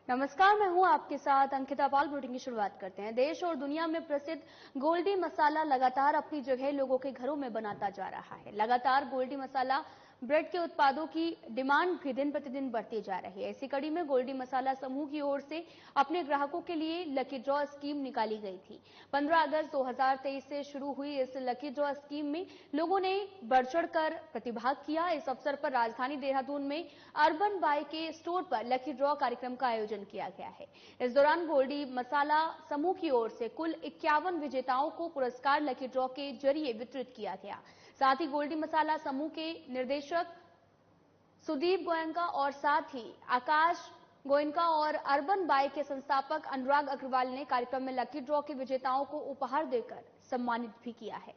नमस्कार, मैं हूं आपके साथ अंकिता पाल। बुलेटिन की शुरुआत करते हैं। देश और दुनिया में प्रसिद्ध गोल्डी मसाला लगातार अपनी जगह लोगों के घरों में बनाता जा रहा है। लगातार गोल्डी मसाला ब्रेड के उत्पादों की डिमांड भी दिन प्रतिदिन बढ़ती जा रही है। इसी कड़ी में गोल्डी मसाला समूह की ओर से अपने ग्राहकों के लिए लकी ड्रॉ स्कीम निकाली गई थी। 15 अगस्त 2023 से शुरू हुई इस लकी ड्रॉ स्कीम में लोगों ने बढ़ चढ़कर प्रतिभाग किया। इस अवसर पर राजधानी देहरादून में अर्बन बाई के स्टोर पर लकी ड्रॉ कार्यक्रम का आयोजन किया गया है। इस दौरान गोल्डी मसाला समूह की ओर से कुल 51 विजेताओं को पुरस्कार लकी ड्रॉ के जरिए वितरित किया गया। साथ ही गोल्डी मसाला समूह के निर्देशक सुदीप गोयनका और साथ ही आकाश गोयनका और अर्बन बाई के संस्थापक अनुराग अग्रवाल ने कार्यक्रम में लकी ड्रॉ के विजेताओं को उपहार देकर सम्मानित भी किया है।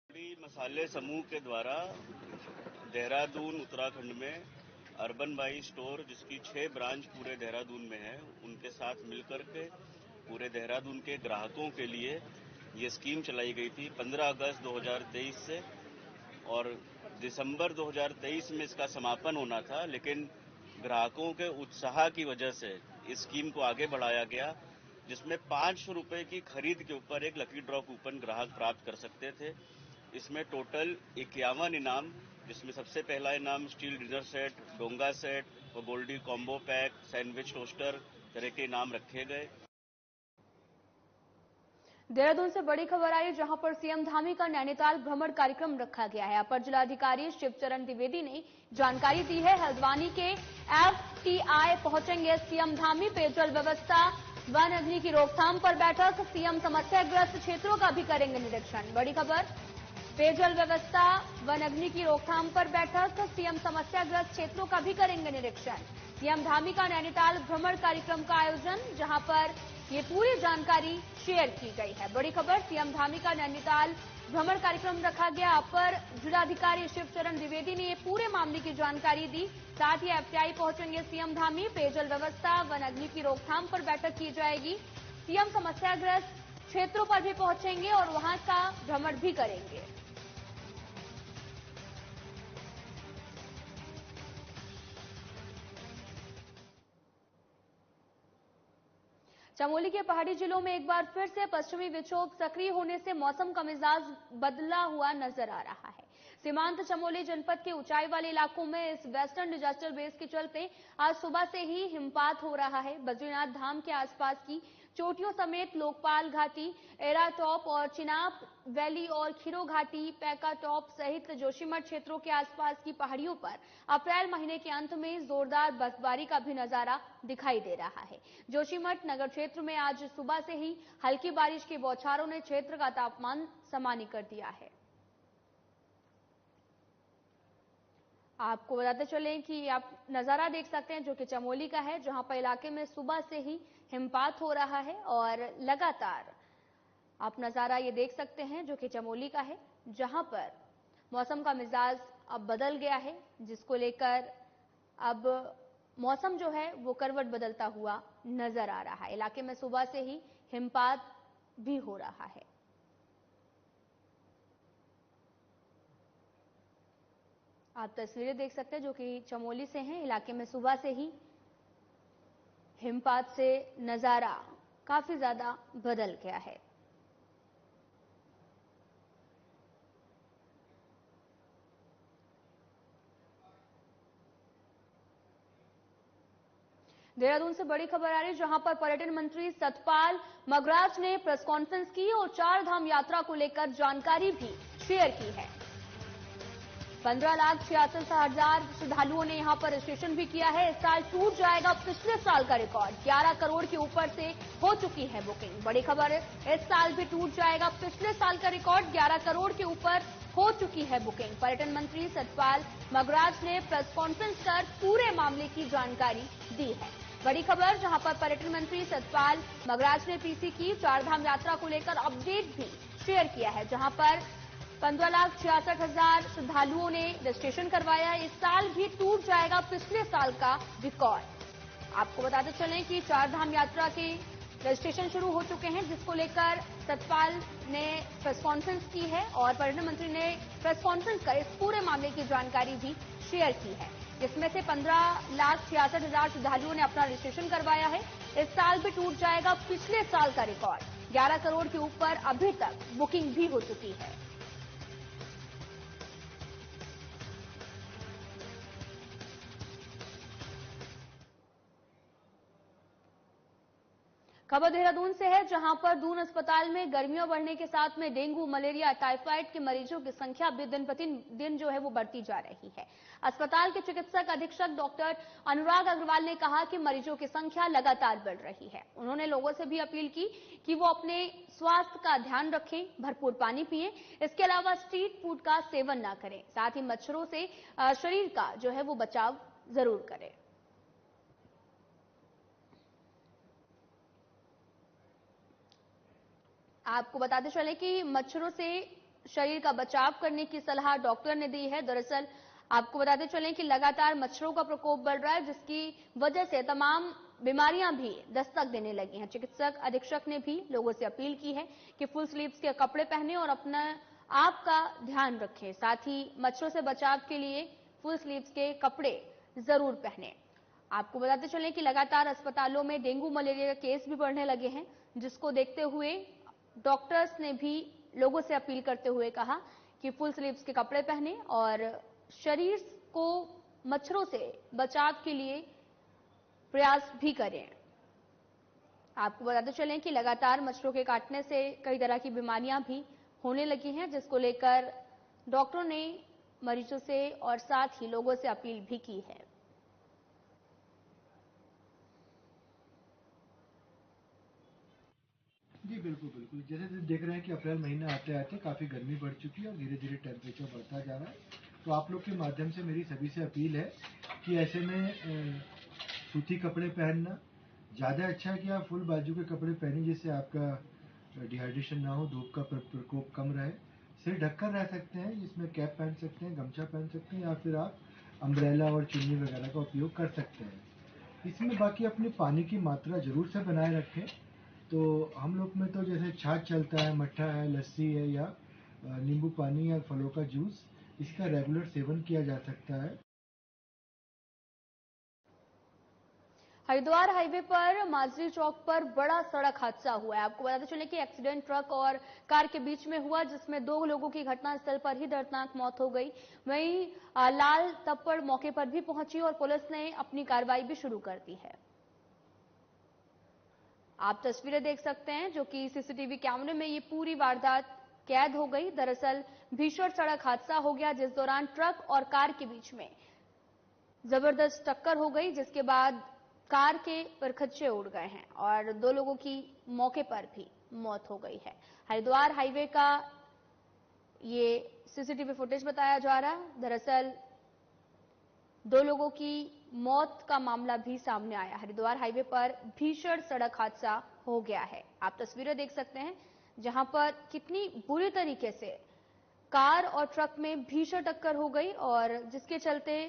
गोल्डी मसाले समूह के द्वारा देहरादून उत्तराखंड में अर्बन बाई स्टोर, जिसकी 6 ब्रांच पूरे देहरादून में है, उनके साथ मिलकर के पूरे देहरादून के ग्राहकों के लिए ये स्कीम चलाई गई थी 15 अगस्त 2023 से, और दिसंबर 2023 में इसका समापन होना था, लेकिन ग्राहकों के उत्साह की वजह से इस स्कीम को आगे बढ़ाया गया, जिसमें 500 रुपए की खरीद के ऊपर एक लकी ड्रॉ कूपन ग्राहक प्राप्त कर सकते थे। इसमें टोटल 51 इनाम, जिसमें सबसे पहला इनाम स्टील डिनर सेट, डोंगा सेट और गोल्डी कॉम्बो पैक, सैंडविच टोस्टर तरह के इनाम रखे गए। देहरादून से बड़ी खबर आई, जहां पर सीएम धामी का नैनीताल भ्रमण कार्यक्रम रखा गया है। अपर जिलाधिकारी शिवचरण द्विवेदी ने जानकारी दी है। हल्द्वानी के एफटीआई पहुंचेंगे सीएम धामी। पेयजल व्यवस्था, वन अग्नि की रोकथाम पर बैठक। सीएम समस्याग्रस्त क्षेत्रों का भी करेंगे निरीक्षण। बड़ी खबर, पेयजल व्यवस्था, वन अग्नि की रोकथाम पर बैठक। सीएम समस्याग्रस्त क्षेत्रों का भी करेंगे निरीक्षण। सीएम धामी का नैनीताल भ्रमण कार्यक्रम का आयोजन, जहां पर ये पूरी जानकारी शेयर की गई है। बड़ी खबर, सीएम धामी का नैनीताल भ्रमण कार्यक्रम रखा गया। अपर जिलाधिकारी शिवचरण द्विवेदी ने ये पूरे मामले की जानकारी दी। साथ ही एफटीआई पहुंचेंगे सीएम धामी। पेयजल व्यवस्था, वन अग्नि की रोकथाम पर बैठक की जाएगी। सीएम समस्याग्रस्त क्षेत्रों पर भी पहुंचेंगे और वहां का भ्रमण भी करेंगे। चमोली के पहाड़ी जिलों में एक बार फिर से पश्चिमी विक्षोभ सक्रिय होने से मौसम का मिजाज बदला हुआ नजर आ रहा है। सीमांत चमोली जनपद के ऊंचाई वाले इलाकों में इस वेस्टर्न डिजास्टर बेस के चलते आज सुबह से ही हिमपात हो रहा है। बद्रीनाथ धाम के आसपास की चोटियों समेत लोकपाल घाटी, एराटॉप और चिनाब वैली और खीरो घाटी, पैकाटॉप सहित जोशीमठ क्षेत्रों के आसपास की पहाड़ियों पर अप्रैल महीने के अंत में जोरदार बर्फबारी का भी नजारा दिखाई दे रहा है। जोशीमठ नगर क्षेत्र में आज सुबह से ही हल्की बारिश की बौछारों ने क्षेत्र का तापमान सामान्य कर दिया है। आपको बताते चलें कि आप नजारा देख सकते हैं जो कि चमोली का है, जहां पर इलाके में सुबह से ही हिमपात हो रहा है और लगातार आप नजारा ये देख सकते हैं जो कि चमोली का है, जहां पर मौसम का मिजाज अब बदल गया है, जिसको लेकर अब मौसम जो है वो करवट बदलता हुआ नजर आ रहा है। इलाके में सुबह से ही हिमपात भी हो रहा है। आप तस्वीरें देख सकते हैं जो कि चमोली से हैं। इलाके में सुबह से ही हिमपात से नजारा काफी ज्यादा बदल गया है। देहरादून से बड़ी खबर आ रही है, जहां पर पर्यटन मंत्री सतपाल मगराज ने प्रेस कॉन्फ्रेंस की और 4 धाम यात्रा को लेकर जानकारी भी शेयर की है। 15,66,000 श्रद्धालुओं ने यहां पर रजिस्ट्रेशन भी किया है। इस साल टूट जाएगा पिछले साल का रिकॉर्ड। 11 करोड़ के ऊपर से हो चुकी है बुकिंग। बड़ी खबर है, इस साल भी टूट जाएगा पिछले साल का रिकॉर्ड। 11 करोड़ के ऊपर हो चुकी है बुकिंग। पर्यटन मंत्री सतपाल मगराज ने प्रेस कॉन्फ्रेंस कर पूरे मामले की जानकारी दी है। बड़ी खबर, जहां पर पर्यटन मंत्री सतपाल मगराज ने पीसी की 4 धाम यात्रा को लेकर अपडेट भी शेयर किया है, जहां पर 15,66,000 श्रद्धालुओं ने रजिस्ट्रेशन करवाया। इस साल भी टूट जाएगा पिछले साल का रिकॉर्ड। आपको बताते चलें कि 4 धाम यात्रा के रजिस्ट्रेशन शुरू हो चुके हैं, जिसको लेकर सतपाल ने प्रेस कॉन्फ्रेंस की है और पर्यटन मंत्री ने प्रेस कॉन्फ्रेंस कर इस पूरे मामले की जानकारी भी शेयर की है, जिसमें से 15,66,000 श्रद्धालुओं ने अपना रजिस्ट्रेशन करवाया है। इस साल भी टूट जाएगा पिछले साल का रिकॉर्ड। 11 करोड़ के ऊपर अभी तक बुकिंग भी हो चुकी है। खबर देहरादून से है, जहां पर दून अस्पताल में गर्मियों बढ़ने के साथ में डेंगू, मलेरिया, टाइफाइड के मरीजों की संख्या भी दिन प्रतिदिन जो है वो बढ़ती जा रही है। अस्पताल के चिकित्सक अधीक्षक डॉक्टर अनुराग अग्रवाल ने कहा कि मरीजों की संख्या लगातार बढ़ रही है। उन्होंने लोगों से भी अपील की कि वो अपने स्वास्थ्य का ध्यान रखें, भरपूर पानी पिएं, इसके अलावा स्ट्रीट फूड का सेवन न करें, साथ ही मच्छरों से शरीर का जो है वो बचाव जरूर करें। आपको बताते चले कि मच्छरों से शरीर का बचाव करने की सलाह डॉक्टर ने दी है। दरअसल आपको बताते चलें कि लगातार मच्छरों का प्रकोप बढ़ रहा है, जिसकी वजह से तमाम बीमारियां भी दस्तक देने लगी हैं। चिकित्सक अधीक्षक ने भी लोगों से अपील की है कि फुल स्लीव्स के कपड़े पहने और अपना आप का ध्यान रखें, साथ ही मच्छरों से बचाव के लिए फुल स्लीव्स के कपड़े जरूर पहने। आपको बताते चलें कि लगातार अस्पतालों में डेंगू, मलेरिया के केस भी बढ़ने लगे हैं, जिसको देखते हुए डॉक्टर्स ने भी लोगों से अपील करते हुए कहा कि फुल स्लीव्स के कपड़े पहने और शरीर को मच्छरों से बचाव के लिए प्रयास भी करें। आपको बताते चलें कि लगातार मच्छरों के काटने से कई तरह की बीमारियां भी होने लगी हैं, जिसको लेकर डॉक्टरों ने मरीजों से और साथ ही लोगों से अपील भी की है। जी बिल्कुल बिल्कुल, जैसे देख रहे हैं कि अप्रैल महीना आते आते काफ़ी गर्मी बढ़ चुकी है और धीरे धीरे टेम्परेचर बढ़ता जा रहा है। तो आप लोग के माध्यम से मेरी सभी से अपील है कि ऐसे में सूती कपड़े पहनना ज़्यादा अच्छा है कि आप फुल बाजू के कपड़े पहनें, जिससे आपका डिहाइड्रेशन ना हो, धूप का प्रकोप कम रहे। सिर ढककर रह सकते हैं, जिसमें कैप पहन सकते हैं, गमछा पहन सकते हैं, या फिर आप अम्ब्रेला और चुन्नी वगैरह का उपयोग कर सकते हैं। इसमें बाकी अपनी पानी की मात्रा जरूर से बनाए रखें। तो हम लोग में तो जैसे छाछ चलता है, मट्ठा है, लस्सी है, या नींबू पानी या फलों का जूस, इसका रेगुलर सेवन किया जा सकता है। हरिद्वार हाईवे पर माजरी चौक पर बड़ा सड़क हादसा हुआ है। आपको बताते चले कि एक्सीडेंट ट्रक और कार के बीच में हुआ, जिसमें 2 लोगों की घटनास्थल पर ही दर्दनाक मौत हो गई। वहीं लाल तप्पड़ मौके पर भी पहुंची और पुलिस ने अपनी कार्रवाई भी शुरू कर दी है। आप तस्वीरें देख सकते हैं, जो कि सीसीटीवी कैमरे में ये पूरी वारदात कैद हो गई। दरअसल भीषण सड़क हादसा हो गया, जिस दौरान ट्रक और कार के बीच में जबरदस्त टक्कर हो गई, जिसके बाद कार के परखच्चे उड़ गए हैं और 2 लोगों की मौके पर भी मौत हो गई है। हरिद्वार हाईवे का ये सीसीटीवी फुटेज बताया जा रहा है। दरअसल 2 लोगों की मौत का मामला भी सामने आया। हरिद्वार हाईवे पर भीषण सड़क हादसा हो गया है। आप तस्वीरें देख सकते हैं, जहां पर कितनी बुरी तरीके से कार और ट्रक में भीषण टक्कर हो गई और जिसके चलते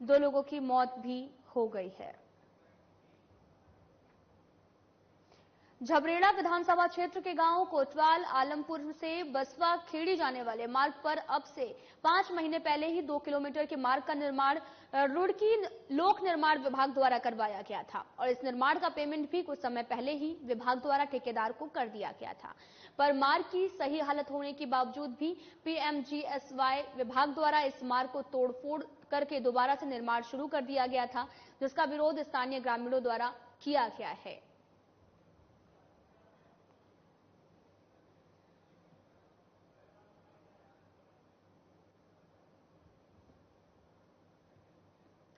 2 लोगों की मौत भी हो गई है। झबरेड़ा विधानसभा क्षेत्र के गांव कोतवाल आलमपुर से बसवा खेड़ी जाने वाले मार्ग पर अब से 5 महीने पहले ही 2 किलोमीटर के मार्ग का निर्माण रुड़की लोक निर्माण विभाग द्वारा करवाया गया था और इस निर्माण का पेमेंट भी कुछ समय पहले ही विभाग द्वारा ठेकेदार को कर दिया गया था। पर मार्ग की सही हालत होने के बावजूद भी पीएमजीएसवाई विभाग द्वारा इस मार्ग को तोड़फोड़ करके दोबारा से निर्माण शुरू कर दिया गया था, जिसका विरोध स्थानीय ग्रामीणों द्वारा किया गया है।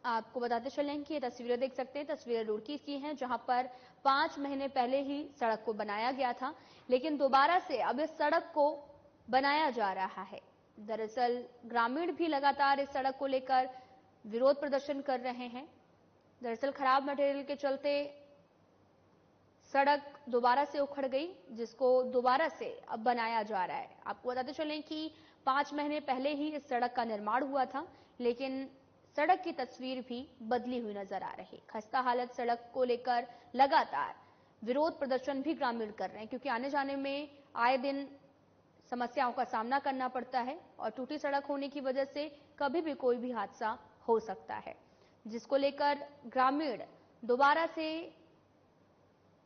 आपको बताते चलें कि ये तस्वीरें देख सकते हैं, तस्वीरें रुड़की की हैं, जहां पर 5 महीने पहले ही सड़क को बनाया गया था, लेकिन दोबारा से अब इस सड़क को बनाया जा रहा है। दरअसल ग्रामीण भी लगातार इस सड़क को लेकर विरोध प्रदर्शन कर रहे हैं। दरअसल खराब मटेरियल के चलते सड़क दोबारा से उखड़ गई, जिसको दोबारा से अब बनाया जा रहा है। आपको बताते चलें कि 5 महीने पहले ही इस सड़क का निर्माण हुआ था, लेकिन सड़क की तस्वीर भी बदली हुई नजर आ रही। खस्ता हालत सड़क को लेकर लगातार विरोध प्रदर्शन भी ग्रामीण कर रहे हैं, क्योंकि आने जाने में आए दिन समस्याओं का सामना करना पड़ता है और टूटी सड़क होने की वजह से कभी भी कोई भी हादसा हो सकता है, जिसको लेकर ग्रामीण दोबारा से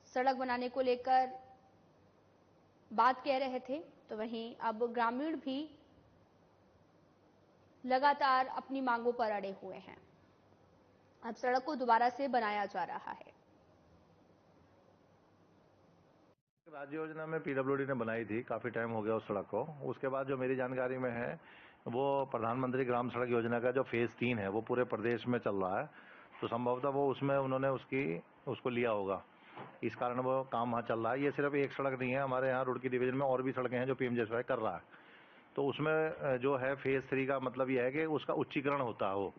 सड़क बनाने को लेकर बात कह रहे थे। तो वहीं अब ग्रामीण भी लगातार अपनी मांगों पर अड़े हुए हैं। अब सड़क को दोबारा से बनाया जा रहा है। राज्य योजना में पीडब्ल्यूडी ने बनाई थी, काफी टाइम हो गया उस सड़क को। उसके बाद जो मेरी जानकारी में है वो प्रधानमंत्री ग्राम सड़क योजना का जो फेज 3 है वो पूरे प्रदेश में चल रहा है, तो संभवतः वो उसमें उन्होंने उसको लिया होगा, इस कारण वो काम वहाँ चल रहा है। ये सिर्फ एक सड़क नहीं है, हमारे यहाँ रुड़की डिवीजन में और भी सड़कें हैं जो पीएमजीएसवाई कर रहा है। तो उसमें जो है फेज 3 का मतलब ये है कि उसका उच्चीकरण होता है वो।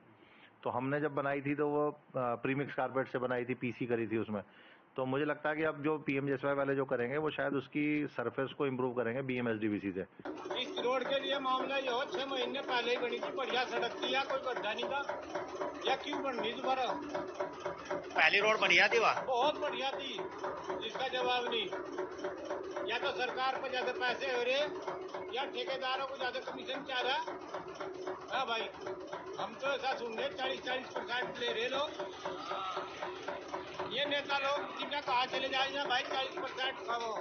तो हमने जब बनाई थी तो वो प्रीमिक्स कारपेट से बनाई थी, पीसी करी थी उसमें। तो मुझे लगता है कि अब जो पीएमजीएसवाई वाले जो करेंगे वो शायद उसकी सरफेस को इम्प्रूव करेंगे बीएमएसडीवीसी से। इस रोड के लिए मामला ये हो 6 महीने पहले ही बनी थी, बढ़िया सड़क थी, या कोई गड्ढा नहीं था, या क्यों बननी दोबारा? पहली रोड बढ़िया थी, वहाँ बहुत बढ़िया थी, जिसका जवाब नहीं। या तो सरकार को ज्यादा पैसे हो रहे या ठेकेदारों को ज्यादा कमीशन चाह रहा। हाँ भाई, हम तो ऐसा सुन रहे 40% ले रहे लोग। ये नेता लोग जिनका कहा चले जाए भाई 40% खाओ,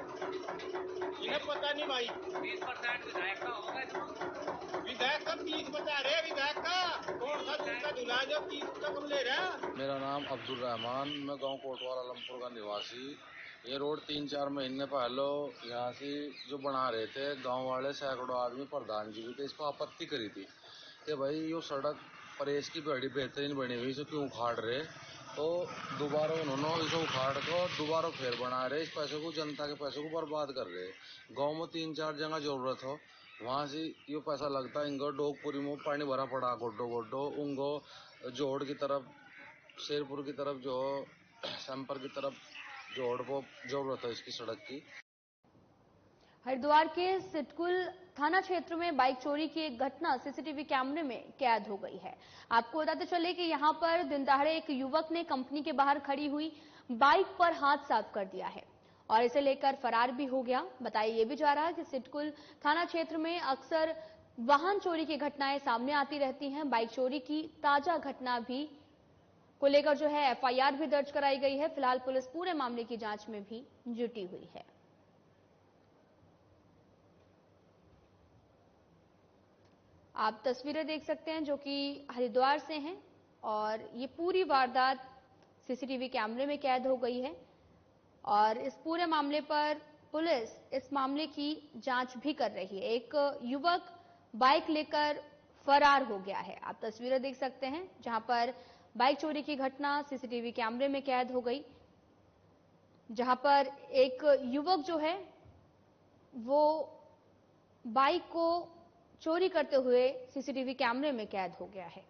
इन्हें पता नहीं भाई। 20% विधायक का होगा, विधायक का 30 बता रहे। विधायक का कौन सा जिनका दुला जो 30 तक ले रहे। मेरा नाम अब्दुल रहमान, मैं गांव कोटवार आलमपुर का निवासी। ये रोड 3-4 महीने पहले यहाँ से जो बना रहे थे गांव वाले, सैकड़ों आदमी, प्रधान जी भी थे, इस पर आपत्ति करी थी कि भाई ये सड़क परेश की बड़ी बेहतरीन बनी हुई, इसे क्यों उखाड़ रहे। तो दोबारा उन्होंने इसे उखाड़ कर दोबारा फिर बना रहे, इस पैसे को, जनता के पैसे को बर्बाद कर रहे। गांव में 3-4 जगह जरूरत हो, वहाँ से ये पैसा लगता है। इनको डोगपुरी में पानी भरा पड़ा गोड्डो उनको जोड़ की तरफ, शेरपुर की तरफ, जो सैंपर की तरफ जोड़ को जरूरत है इसकी सड़क की। हरिद्वार के सिटकुल थाना क्षेत्र में बाइक चोरी की एक घटना सीसीटीवी कैमरे में कैद हो गई है। आपको बताते चले कि यहां पर दिन दहाड़े एक युवक ने कंपनी के बाहर खड़ी हुई बाइक पर हाथ साफ कर दिया है और इसे लेकर फरार भी हो गया। बताया ये भी जा रहा है कि सिटकुल थाना क्षेत्र में अक्सर वाहन चोरी की घटनाएं सामने आती रहती हैं। बाइक चोरी की ताजा घटना भी को लेकर जो है एफआईआर भी दर्ज कराई गई है। फिलहाल पुलिस पूरे मामले की जांच में भी जुटी हुई है। आप तस्वीरें देख सकते हैं जो कि हरिद्वार से हैं और ये पूरी वारदात सीसीटीवी कैमरे में कैद हो गई है और इस पूरे मामले पर पुलिस इस मामले की जांच भी कर रही है। एक युवक बाइक लेकर फरार हो गया है। आप तस्वीरें देख सकते हैं जहां पर बाइक चोरी की घटना सीसीटीवी कैमरे में कैद हो गई, जहां पर एक युवक जो है वो बाइक को चोरी करते हुए सीसीटीवी कैमरे में कैद हो गया है।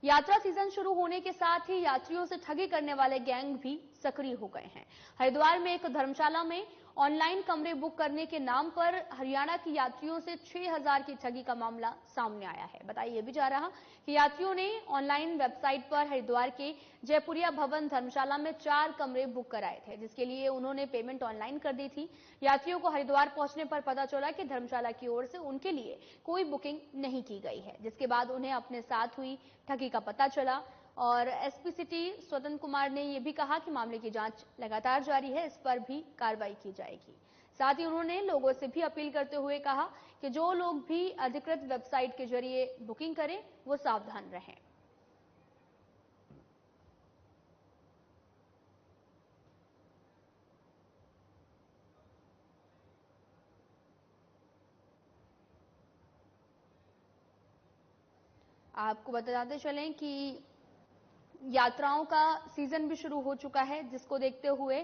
यात्रा सीजन शुरू होने के साथ ही यात्रियों से ठगी करने वाले गैंग भी सक्रिय हो गए हैं। हरिद्वार में एक धर्मशाला में ऑनलाइन कमरे बुक करने के नाम पर हरियाणा के यात्रियों से 6000 की ठगी का मामला सामने आया है। बताया भी जा रहा कि यात्रियों ने ऑनलाइन वेबसाइट पर हरिद्वार के जयपुरिया भवन धर्मशाला में 4 कमरे बुक कराए थे, जिसके लिए उन्होंने पेमेंट ऑनलाइन कर दी थी। यात्रियों को हरिद्वार पहुंचने पर पता चला कि धर्मशाला की ओर से उनके लिए कोई बुकिंग नहीं की गई है, जिसके बाद उन्हें अपने साथ हुई ठगी का पता चला और एसपी सिटी स्वतंत्र कुमार ने यह भी कहा कि मामले की जांच लगातार जारी है, इस पर भी कार्रवाई की जाएगी। साथ ही उन्होंने लोगों से भी अपील करते हुए कहा कि जो लोग भी अधिकृत वेबसाइट के जरिए बुकिंग करें वो सावधान रहें। आपको बताते चलें कि यात्राओं का सीजन भी शुरू हो चुका है, जिसको देखते हुए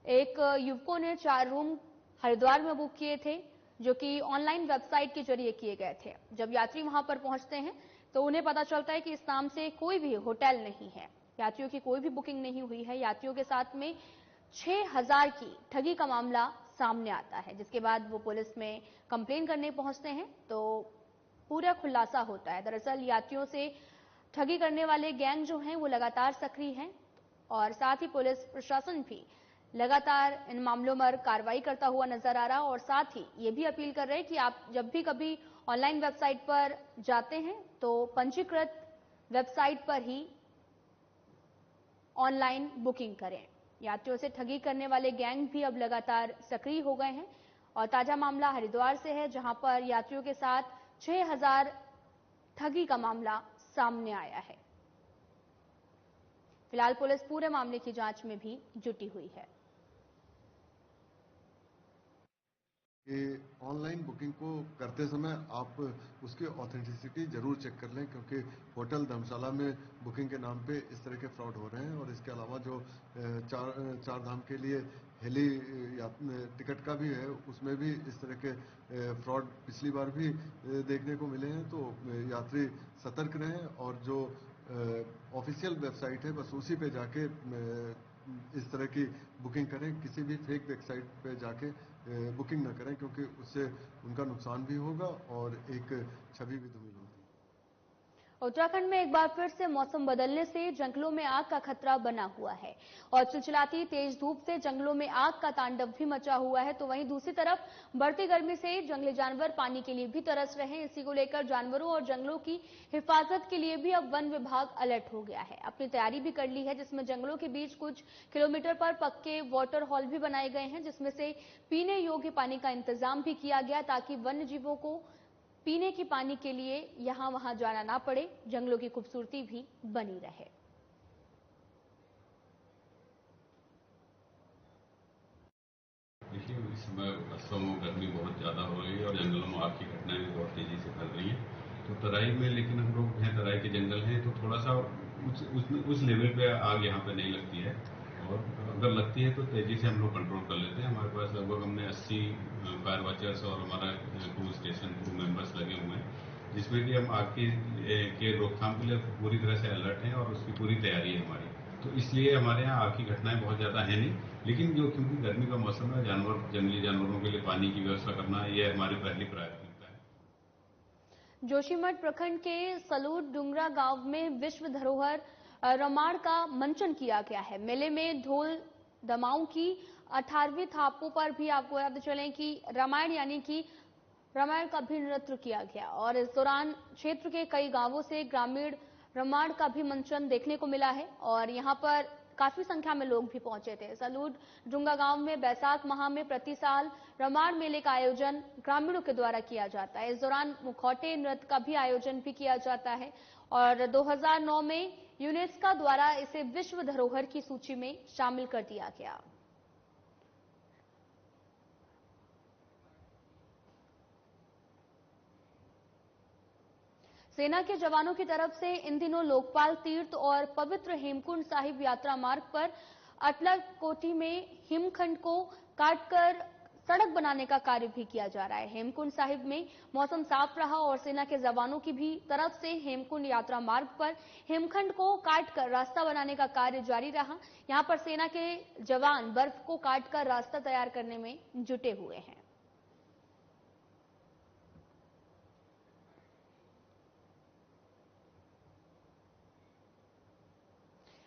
एक युवकों ने 4 रूम हरिद्वार में बुक किए थे, जो कि ऑनलाइन वेबसाइट के जरिए किए गए थे। जब यात्री वहां पर पहुंचते हैं तो उन्हें पता चलता है कि इस नाम से कोई भी होटल नहीं है, यात्रियों की कोई भी बुकिंग नहीं हुई है। यात्रियों के साथ में 6000 की ठगी का मामला सामने आता है, जिसके बाद वो पुलिस में कंप्लेन करने पहुंचते हैं तो पूरा खुलासा होता है। दरअसल यात्रियों से ठगी करने वाले गैंग जो हैं वो लगातार सक्रिय हैं और साथ ही पुलिस प्रशासन भी लगातार इन मामलों पर कार्रवाई करता हुआ नजर आ रहा और साथ ही ये भी अपील कर रहे हैं कि आप जब भी कभी ऑनलाइन वेबसाइट पर जाते हैं तो पंजीकृत वेबसाइट पर ही ऑनलाइन बुकिंग करें। यात्रियों से ठगी करने वाले गैंग भी अब लगातार सक्रिय हो गए हैं और ताजा मामला हरिद्वार से है, जहां पर यात्रियों के साथ 6000 ठगी का मामला सामने आया है। फिलहाल पुलिस पूरे मामले की जांच में भी जुटी हुई है। कि ऑनलाइन बुकिंग को करते समय आप उसकी ऑथेंटिसिटी जरूर चेक कर लें, क्योंकि होटल धर्मशाला में बुकिंग के नाम पे इस तरह के फ्रॉड हो रहे हैं। और इसके अलावा जो चार धाम के लिए हेली टिकट का भी है, उसमें भी इस तरह के फ्रॉड पिछली बार भी देखने को मिले हैं। तो यात्री सतर्क रहें और जो ऑफिशियल वेबसाइट है बस उसी पे जाके इस तरह की बुकिंग करें। किसी भी फेक वेबसाइट पे जाके बुकिंग ना करें, क्योंकि उससे उनका नुकसान भी होगा और एक छवि भी धूमिल होगी। उत्तराखंड में एक बार फिर से मौसम बदलने से जंगलों में आग का खतरा बना हुआ है और चिलचिलाती तेज धूप से जंगलों में आग का तांडव भी मचा हुआ है। तो वहीं दूसरी तरफ बढ़ती गर्मी से जंगली जानवर पानी के लिए भी तरस रहे हैं। इसी को लेकर जानवरों और जंगलों की हिफाजत के लिए भी अब वन विभाग अलर्ट हो गया है, अपनी तैयारी भी कर ली है, जिसमें जंगलों के बीच कुछ किलोमीटर पर पक्के वाटर हॉल भी बनाए गए हैं, जिसमें से पीने योग्य पानी का इंतजाम भी किया गया ताकि वन्य जीवों को पीने की पानी के लिए यहां वहां जाना ना पड़े, जंगलों की खूबसूरती भी बनी रहे। देखिए, इस समय वर्षों में गर्मी बहुत ज्यादा हो रही है और जंगलों में आग की घटनाएं भी बहुत तेजी से फैल रही है। तो तराई में, लेकिन हम लोग हैं तराई के जंगल हैं, तो थोड़ा सा उस लेवल पे आग यहाँ पे नहीं लगती है और अगर लगती है तो तेजी से हम लोग कंट्रोल कर लेते हैं। हमारे पास लगभग हमने 80 फायर वॉचर्स और हमारा क्रू स्टेशन क्रू मेंबर्स लगे हुए हैं, जिसमें कि हम आग के रोकथाम के लिए पूरी तरह से अलर्ट हैं और उसकी पूरी तैयारी है हमारी। तो इसलिए हमारे यहाँ आग की घटनाएं बहुत ज्यादा है नहीं, लेकिन जो क्योंकि गर्मी का मौसम है, जंगली जानवरों के लिए पानी की व्यवस्था करना ये हमारी पहली प्राथमिकता है। जोशीमठ प्रखंड के सलूट डुंगरा गांव में विश्व धरोहर रामायण का मंचन किया गया है। मेले में ढोल दमाऊं की 18वीं थापों पर भी आपको याद चलें कि रामायण यानी कि रामायण का भी नृत्य किया गया और इस दौरान क्षेत्र के कई गांवों से ग्रामीण रामायण का भी मंचन देखने को मिला है और यहां पर काफी संख्या में लोग भी पहुंचे थे। सलूट डुंगा गांव में बैसाख माह में प्रति साल रामायण मेले का आयोजन ग्रामीणों के द्वारा किया जाता है। इस दौरान मुखौटे नृत्य का भी आयोजन भी किया जाता है और 2009 में यूनेस्को द्वारा इसे विश्व धरोहर की सूची में शामिल कर दिया गया। सेना के जवानों की तरफ से इन दिनों लोकपाल तीर्थ और पवित्र हेमकुंड साहिब यात्रा मार्ग पर अटलकोटी में हिमखंड को काटकर सड़क बनाने का कार्य भी किया जा रहा है। हेमकुंड साहिब में मौसम साफ रहा और सेना के जवानों की भी तरफ से हेमकुंड यात्रा मार्ग पर हिमखंड को काटकर रास्ता बनाने का कार्य जारी रहा। यहां पर सेना के जवान बर्फ को काटकर रास्ता तैयार करने में जुटे हुए हैं।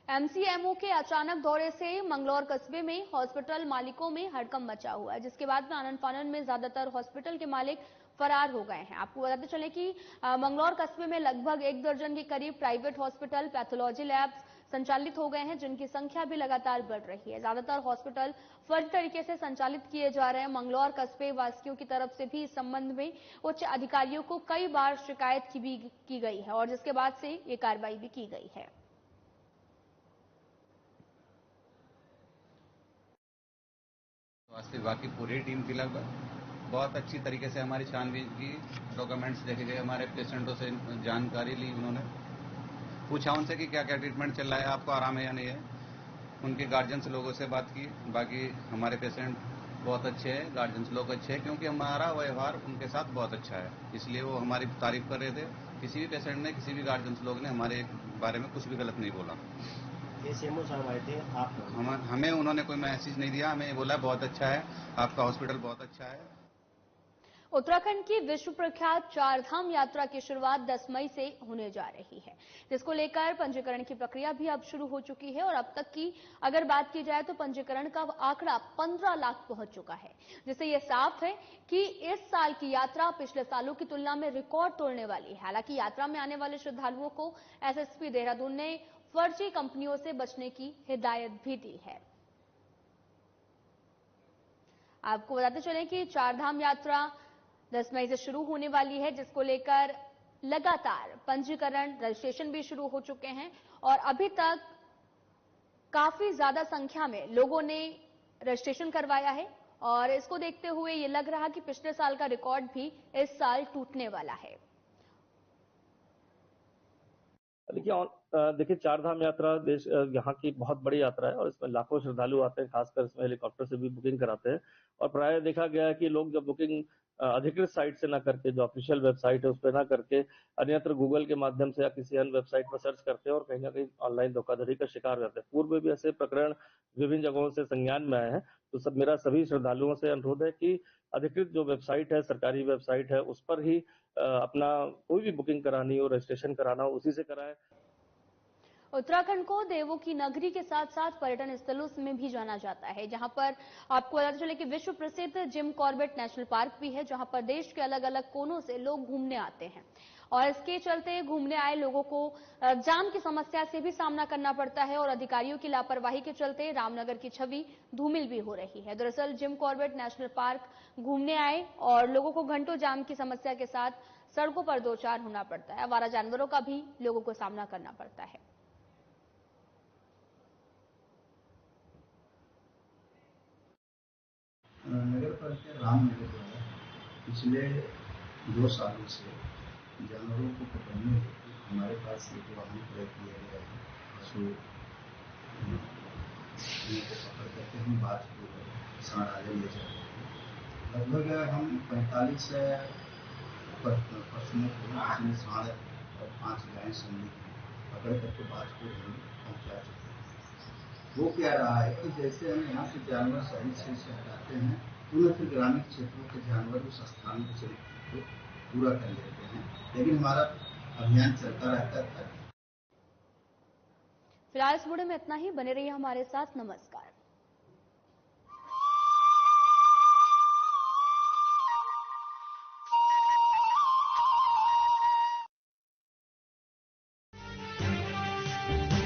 एमसीएमओ के अचानक दौरे से मंगलौर कस्बे में हॉस्पिटल मालिकों में हड़कंप मचा हुआ है, जिसके बाद में आनन फानन में ज्यादातर हॉस्पिटल के मालिक फरार हो गए हैं। आपको बताते चले कि मंगलौर कस्बे में लगभग 1 दर्जन के करीब प्राइवेट हॉस्पिटल, पैथोलॉजी लैब्स संचालित हो गए हैं, जिनकी संख्या भी लगातार बढ़ रही है। ज्यादातर हॉस्पिटल फर्जी तरीके से संचालित किए जा रहे हैं। मंगलौर कस्बे वासियों की तरफ से भी इस संबंध में उच्च अधिकारियों को कई बार शिकायत की गई है और जिसके बाद से ये कार्रवाई भी की गई है। स्वास्थ्य विभाग की पूरी टीम थी, लगभग बहुत अच्छी तरीके से हमारी छानबीन की, डॉक्यूमेंट्स देखे गए, हमारे पेशेंटों से जानकारी ली, उन्होंने पूछा उनसे कि क्या क्या ट्रीटमेंट चल रहा है, आपको आराम है या नहीं है। उनके गार्जियंस लोगों से बात की। बाकी हमारे पेशेंट बहुत अच्छे हैं, गार्जियंस लोग अच्छे हैं, क्योंकि हमारा व्यवहार उनके साथ बहुत अच्छा है, इसलिए वो हमारी तारीफ कर रहे थे। किसी भी पेशेंट ने, किसी भी गार्जियंस लोग ने हमारे बारे में कुछ भी गलत नहीं बोला। एसएमओ साहब आए थे, हमें उन्होंने कोई मैसेज नहीं दिया, हमें बोला बहुत अच्छा है, आपका हॉस्पिटल बहुत अच्छा है। उत्तराखंड की विश्व प्रख्यात चारधाम यात्रा की शुरुआत 10 मई से होने जा रही है, जिसको लेकर पंजीकरण की प्रक्रिया भी अब शुरू हो चुकी है और अब तक की अगर बात की जाए तो पंजीकरण का आंकड़ा 15 लाख पहुंच चुका है, जिससे यह साफ है कि इस साल की यात्रा पिछले सालों की तुलना में रिकॉर्ड तोड़ने वाली है। हालांकि यात्रा में आने वाले श्रद्धालुओं को एसएसपी देहरादून ने फर्जी कंपनियों से बचने की हिदायत भी दी है। आपको बताते चलें कि चारधाम यात्रा 10 मई से शुरू होने वाली है, जिसको लेकर लगातार पंजीकरण रजिस्ट्रेशन भी शुरू हो चुके हैं और अभी तक काफी ज्यादा संख्या में लोगों ने रजिस्ट्रेशन करवाया है और इसको देखते हुए ये लग रहा कि पिछले साल का रिकॉर्ड भी इस साल टूटने वाला है। देखिए चारधाम यात्रा देश यहाँ की बहुत बड़ी यात्रा है और इसमें लाखों श्रद्धालु आते हैं, खासकर इसमें हेलीकॉप्टर से भी बुकिंग कराते हैं और प्राय देखा गया है कि लोग जब बुकिंग अधिकृत साइट से ना करके, जो ऑफिशियल वेबसाइट है उस पर ना करके अन्यत्र गूगल के माध्यम से या किसी अन्य वेबसाइट पर सर्च करते हैं और कहीं ना कहीं ऑनलाइन धोखाधड़ी का शिकार हो जाते हैं। पूर्व में भी ऐसे प्रकरण विभिन्न जगहों से संज्ञान में आए हैं, तो मेरा सभी श्रद्धालुओं से अनुरोध है कि अधिकृत जो वेबसाइट है, सरकारी वेबसाइट है, उस पर ही अपना कोई भी बुकिंग करानी हो, रजिस्ट्रेशन कराना हो, उसी से कराएं। उत्तराखंड को देवों की नगरी के साथ साथ पर्यटन स्थलों में भी जाना जाता है, जहां पर आपको बताते चले कि विश्व प्रसिद्ध जिम कॉर्बेट नेशनल पार्क भी है, जहां पर देश के अलग अलग कोनों से लोग घूमने आते हैं और इसके चलते घूमने आए लोगों को जाम की समस्या से भी सामना करना पड़ता है और अधिकारियों की लापरवाही के चलते रामनगर की छवि धूमिल भी हो रही है। दरअसल जिम कॉर्बेट नेशनल पार्क घूमने आए और लोगों को घंटों जाम की समस्या के साथ सड़कों पर दो चार होना पड़ता है। आवारा जानवरों का भी लोगों को सामना करना पड़ता है। नगर पालिका रामनगर द्वारा पिछले 2 सालों से जानवरों को पकड़ने हेतु हमारे पास एक वाहन क्रय किया गया है। पशु को पकड़ करके हम बात संग्रहालय ले जाते हैं। लगभग हम 45 पशुओं को, जिसमें सांड और 5 गायें सम्मिलित हैं, पकड़ करके बाजपुर हम पहुँचा चुके हैं। वो क्या रहा है कि जैसे हम यहाँ से जानवर शहरी क्षेत्र से हटाते हैं, पुनः फिर ग्रामीण क्षेत्रों के जानवर उस स्थान को पूरा कर लेते हैं, लेकिन हमारा अभियान चलता रहता था। फिलहाल इस वीडियो में इतना ही। बने रहिए हमारे साथ। नमस्कार।